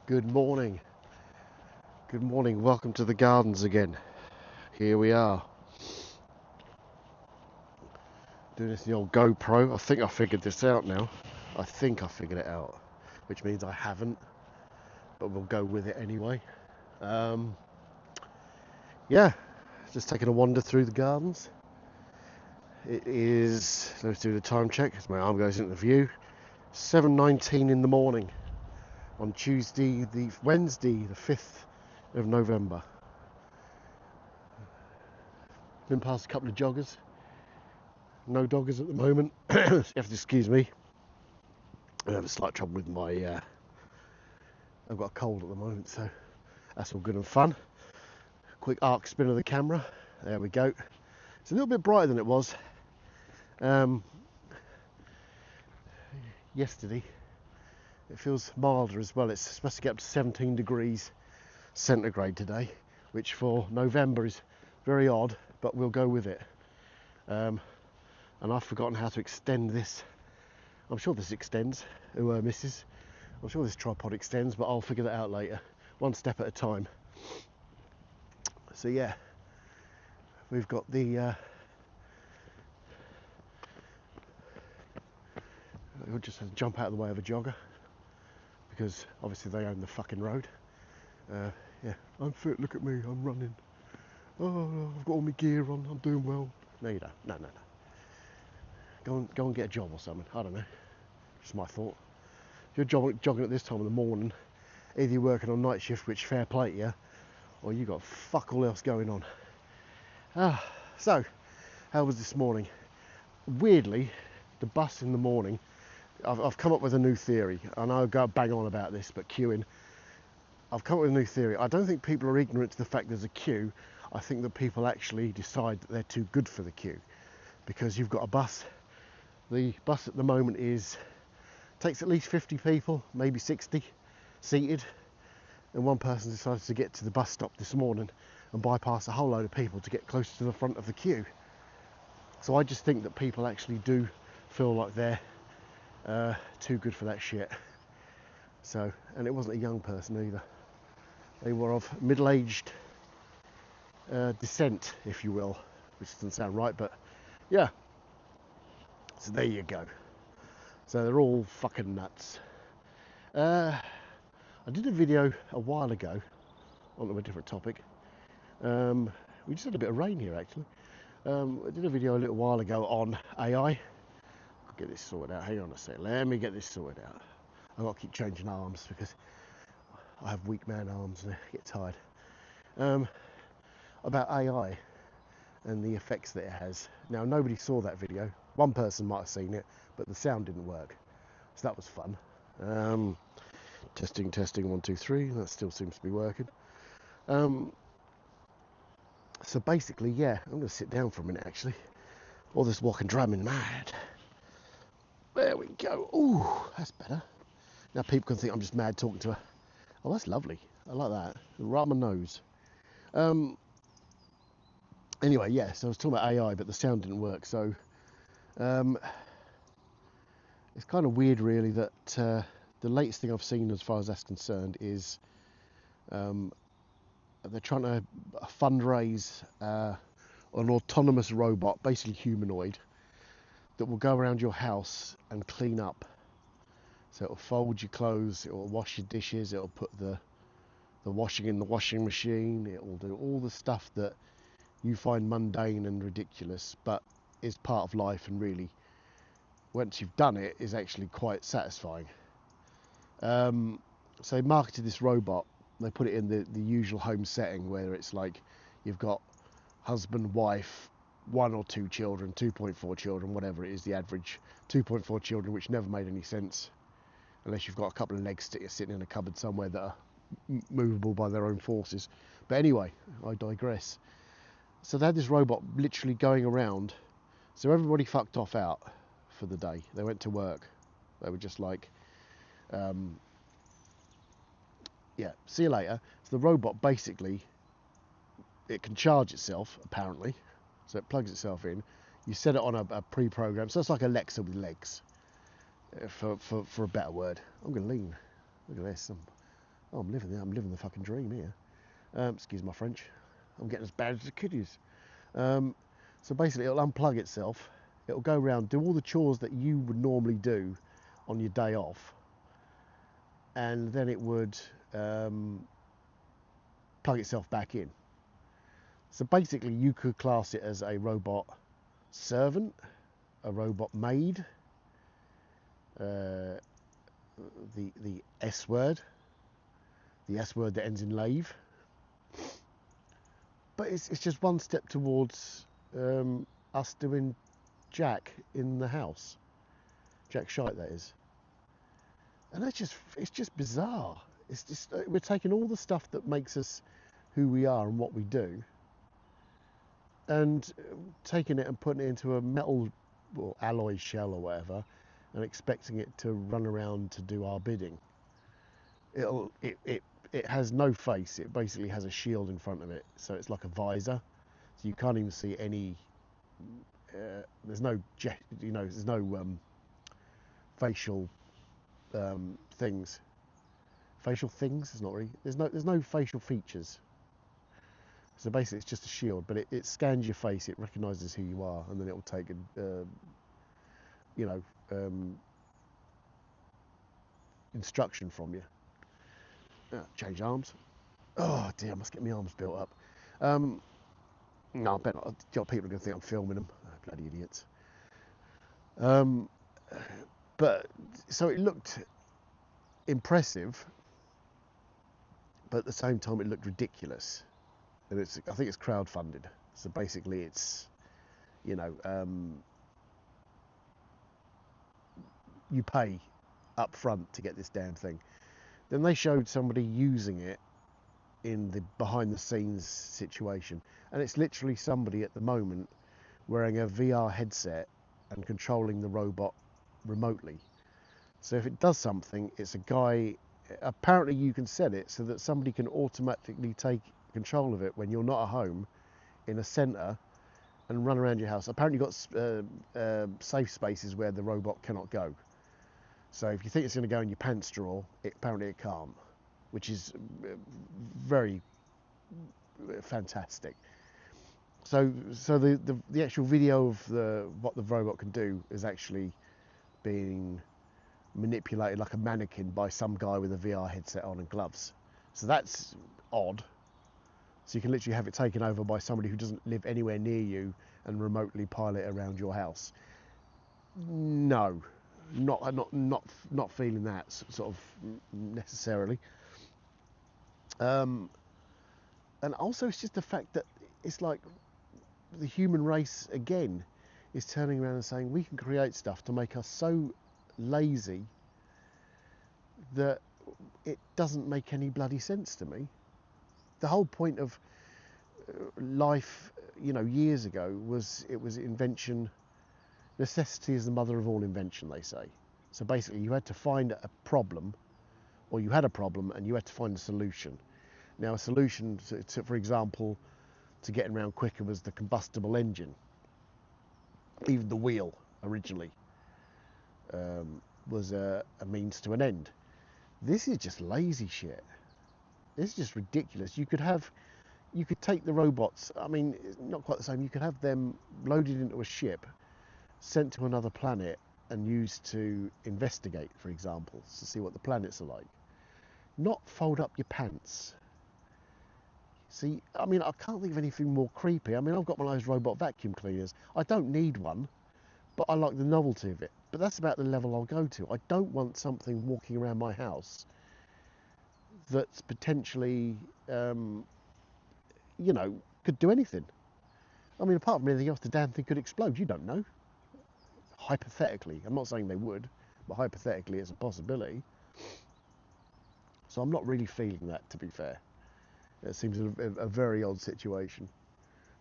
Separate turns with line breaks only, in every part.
Good morning. Good morning. Welcome to the gardens again. Here we are. Doing this in the old GoPro. I think I figured this out now. I think I figured it out. Which means I haven't. But we'll go with it anyway. Um, yeah. Just taking a wander through the gardens. It is, let's do the time check as my arm goes into the view. 7:19 in the morning. On Wednesday the 5th of November. Been past a couple of joggers. No doggers at the moment. So you have to excuse me. I have a slight trouble with my. I've got a cold at the moment, so that's all good and fun. Quick arc spin of the camera. There we go. It's a little bit brighter than it was yesterday. It feels milder as well. It's supposed to get up to 17 degrees centigrade today, which for November is very odd, but we'll go with it. And I've forgotten how to extend this. I'm sure this extends. Misses. I'm sure this tripod extends, but I'll figure that out later. One step at a time. So yeah, we've got the. We'll just have to jump out of the way of a jogger because obviously they own the fucking road. Yeah, I'm fit. Look at me. I'm running. Oh, I've got all my gear on. I'm doing well. No, you don't. No. Go and get a job or something. I don't know. Just my thought. If you're jogging at this time of the morning, either you're working on night shift, which fair play to you, or you got fuck all else going on. So, how was this morning? Weirdly, the bus in the morning, I've come up with a new theory. I know I go bang on about this, but queuing, I've come up with a new theory. I don't think people are ignorant to the fact there's a queue. I think that people actually decide that they're too good for the queue, because you've got a bus. The bus at the moment takes at least 50 people, maybe 60 seated, and one person decided to get to the bus stop this morning and bypass a whole load of people to get closer to the front of the queue. So I just think that people actually do feel like they're too good for that shit. So, and it wasn't a young person either. They were of middle-aged descent, if you will, which doesn't sound right, but yeah. So there you go. So they're all fucking nuts. I did a video a while ago on a different topic. We just had a bit of rain here actually. I did a video a little while ago on AI. I'll get this sorted out. Hang on a sec. Let me get this sorted out. I've got to keep changing arms because I have weak man arms and I get tired. About AI and the effects that it has. Now, nobody saw that video. One person might have seen it, but the sound didn't work. So that was fun. Testing, 1, 2, 3. That still seems to be working. So basically, yeah, I'm going to sit down for a minute actually. All this walking drive me mad. There we go. Ooh, that's better. Now people can think I'm just mad talking to her. Oh, that's lovely. I like that. Right on my nose. Anyway, yeah, so I was talking about AI, but the sound didn't work. So it's kind of weird, really, that the latest thing I've seen as far as that's concerned is they're trying to fundraise an autonomous robot, basically humanoid, that will go around your house and clean up. So it'll fold your clothes, it'll wash your dishes, it'll put the washing in the washing machine, it'll do all the stuff that you find mundane and ridiculous, but is part of life, and really, once you've done it, is actually quite satisfying. So they marketed this robot. They put it in the usual home setting where it's like you've got husband, wife, 1 or 2 children, 2.4 children, whatever it is, the average 2.4 children, which never made any sense unless you've got a couple of legs sitting in a cupboard somewhere that are movable by their own forces. But anyway, I digress. So they had this robot literally going around. So everybody fucked off out for the day. They went to work. They were just like, yeah, see you later. So the robot basically, it can charge itself, apparently. So it plugs itself in. You set it on a pre-program. So it's like Alexa with legs, for a better word. I'm going to lean. Look at this. Oh, I'm living the fucking dream here. Excuse my French. I'm getting as bad as the kiddies. So basically, it'll unplug itself. It'll go around, do all the chores that you would normally do on your day off, and then it would plug itself back in. So basically, you could class it as a robot servant, a robot maid, the S word, the S word that ends in lave. But it's just one step towards us doing Jack in the house. Jack Shite, that is. And it's just bizarre. It's just we're taking all the stuff that makes us who we are and what we do, and taking it and putting it into a metal or alloy shell or whatever, and expecting it to run around to do our bidding. It has no face. It basically has a shield in front of it, so it's like a visor. So you can't even see any. There's no there's no facial things. Facial things? It's not really. There's no facial features. So basically, it's just a shield, but it scans your face. It recognises who you are, and then it will take instruction from you. Change arms. Oh dear, I must get my arms built up. No, I bet not. People are going to think I'm filming them. Oh, bloody idiots. But so it looked impressive, but at the same time it looked ridiculous. And I think it's crowdfunded. So basically, it's you pay up front to get this damn thing. Then they showed somebody using it in the behind the scenes situation, and it's literally somebody at the moment wearing a VR headset and controlling the robot remotely. So if it does something, it's a guy. Apparently you can set it so that somebody can automatically take control of it when you're not at home in a centre and run around your house. Apparently you've got safe spaces where the robot cannot go. So if you think it's going to go in your pants drawer, apparently it can't, which is very fantastic. So the actual video of what the robot can do is actually being manipulated like a mannequin by some guy with a VR headset on and gloves. So that's odd. So you can literally have it taken over by somebody who doesn't live anywhere near you and remotely pilot it around your house. No, not feeling that sort of necessarily. And also it's just the fact that it's like the human race again is turning around and saying we can create stuff to make us so lazy that it doesn't make any bloody sense to me. The whole point of life, years ago was invention. Necessity is the mother of all invention, they say. So basically you had to find a problem, or you had a problem and you had to find a solution. Now a solution to for example, to getting around quicker was the combustible engine. Even the wheel originally was a means to an end. This is just lazy shit. This is just ridiculous. You could take the robots, I mean, it's not quite the same, you could have them loaded into a ship, sent to another planet and used to investigate, for example, to see what the planets are like. Not fold up your pants. See, I mean, I can't think of anything more creepy. I mean, I've got one of those robot vacuum cleaners. I don't need one, but I like the novelty of it. But that's about the level I'll go to. I don't want something walking around my house that's potentially, could do anything. I mean, apart from anything else, the damn thing could explode. You don't know. Hypothetically. I'm not saying they would, but hypothetically it's a possibility. So I'm not really feeling that, to be fair. It seems a very odd situation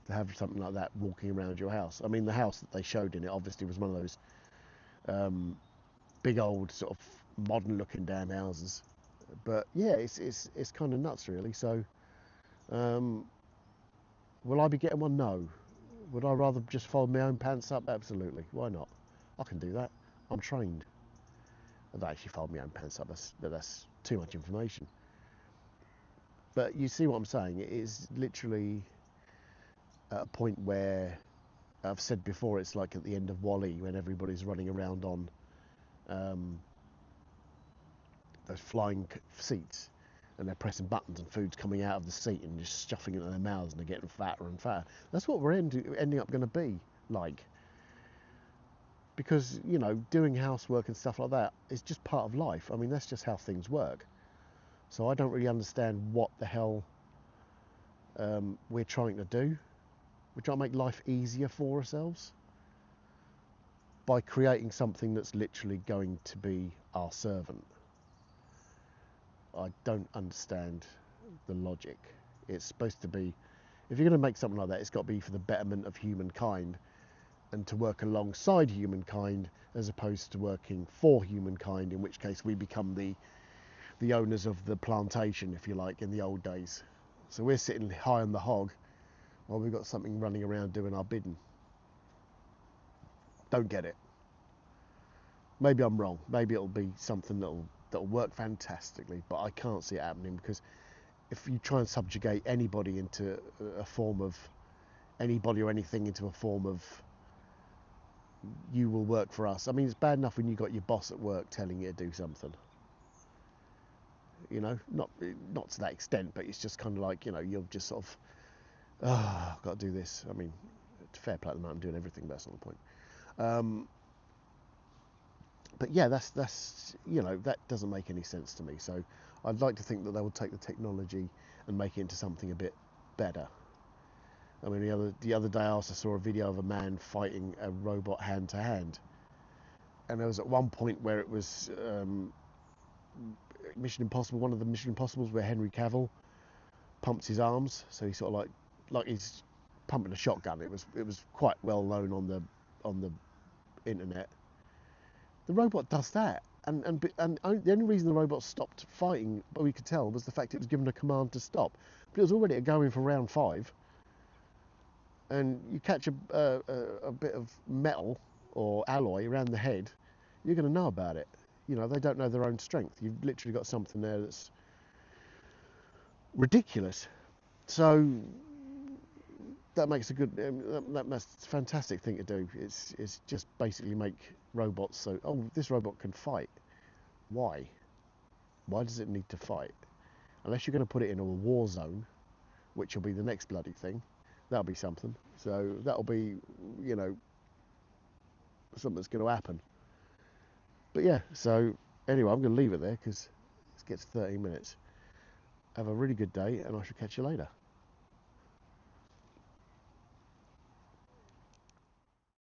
to have something like that walking around your house. I mean, the house that they showed in it obviously was one of those big old sort of modern looking damn houses. But yeah, it's kind of nuts really. So will I be getting one? No. Would I rather just fold my own pants up? Absolutely. Why not? I can do that. I'm trained. I don't actually fold my own pants up. That's too much information. But you see what I'm saying? It is literally at a point where I've said before, it's like at the end of Wall-E when everybody's running around on um, those flying seats and they're pressing buttons and food's coming out of the seat and just stuffing it in their mouths and they're getting fatter and fatter. That's what we're ending up going to be like. Because, you know, doing housework and stuff like that is just part of life. I mean, that's just how things work. So I don't really understand what the hell we're trying to do. We're trying to make life easier for ourselves by creating something that's literally going to be our servant. I don't understand the logic. It's supposed to be, if you're going to make something like that, it's got to be for the betterment of humankind and to work alongside humankind as opposed to working for humankind, in which case we become the owners of the plantation, if you like, in the old days. So we're sitting high on the hog while we've got something running around doing our bidding. Don't get it. Maybe I'm wrong. Maybe it'll be something that'll work fantastically, but I can't see it happening, because if you try and subjugate anybody into a form of anybody or anything into a form of you will work for us. I mean, it's bad enough when you got your boss at work telling you to do something. You know, not to that extent, but it's just kind of like, you know, you're just sort of, oh, I've got to do this. I mean, fair play to them, I'm doing everything, but that's not the point. But yeah, that's you know, that doesn't make any sense to me. So I'd like to think that they will take the technology and make it into something a bit better. I mean, the other day I also saw a video of a man fighting a robot hand to hand, and there was at one point where it was Mission Impossible, one of the Mission Impossibles, where Henry Cavill pumps his arms, so he's sort of like he's pumping a shotgun. It was quite well known on the internet. The robot does that, and the only reason the robot stopped fighting, but we could tell, was the fact it was given a command to stop. But it was already going for round 5, and you catch a bit of metal or alloy around the head, you're going to know about it. You know, they don't know their own strength. You've literally got something there that's ridiculous. So that makes a good, that's a fantastic thing to do. It's just basically make robots so, oh, this robot can fight. Why? Why does it need to fight? Unless you're going to put it in a war zone, which will be the next bloody thing. That'll be something. So that'll be, you know, something that's going to happen. But yeah, so anyway, I'm going to leave it there because it gets 13 minutes. Have a really good day, and I shall catch you later.